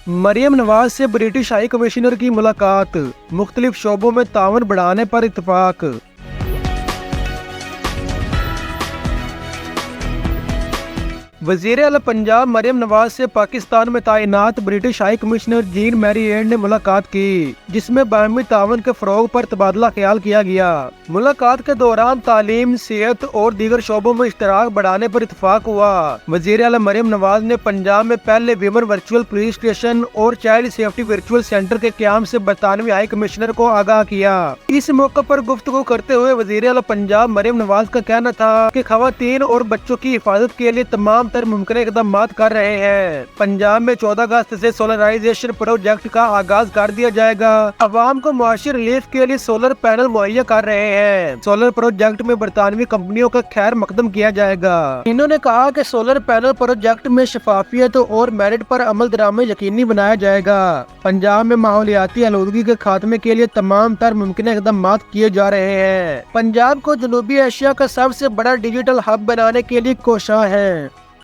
मरियम नवाज से British high commissioner की मुलाकात, मुख्तलिफ शोबों में ताउन बढ़ाने पर इत्तफाक। वज़ीर आला पंजाब मरियम नवाज से पाकिस्तान में तैनात ब्रिटिश हाई कमिश्नर जीन मैरीएड ने मुलाकात की, जिसमें बाहमी ताउन के फ़रोग पर तबादला ख्याल किया गया। मुलाकात के दौरान तालीम, सेहत और दीगर शोबों में इश्तराक बढ़ाने पर इत्तफाक हुआ। वज़ीर आला मरियम नवाज ने पंजाब में पहले विमन वर्चुअल पुलिस स्टेशन और चाइल्ड सेफ्टी वर्चुअल सेंटर के क्याम से बरतानवी हाई कमिश्नर को आगाह किया। इस मौके पर गुफ्तगू करते हुए वज़ीर आला पंजाब मरियम नवाज का कहना था कि खवातीन और बच्चों की हिफाजत के लिए तमाम मुमकिन इकदाम कर रहे हैं। पंजाब में 14 अगस्त से सोलराइजेशन प्रोजेक्ट का आगाज कर दिया जाएगा। अवाम को मुआशी रिलीफ के लिए सोलर पैनल मुहैया कर रहे हैं। सोलर प्रोजेक्ट में बरतानवी कंपनियों का खैर मकदम किया जाएगा। इन्होंने कहा कि सोलर पैनल प्रोजेक्ट में शफाफियत और मेरिट पर अमल दरामद यकीनी बनाया जाएगा। पंजाब में माहौलियाती आलूदगी के खात्मे के लिए तमाम तर मुमकिन इकदाम किए जा रहे हैं। पंजाब को जनूबी एशिया का सबसे बड़ा डिजिटल हब बनाने के लिए कोशिश है।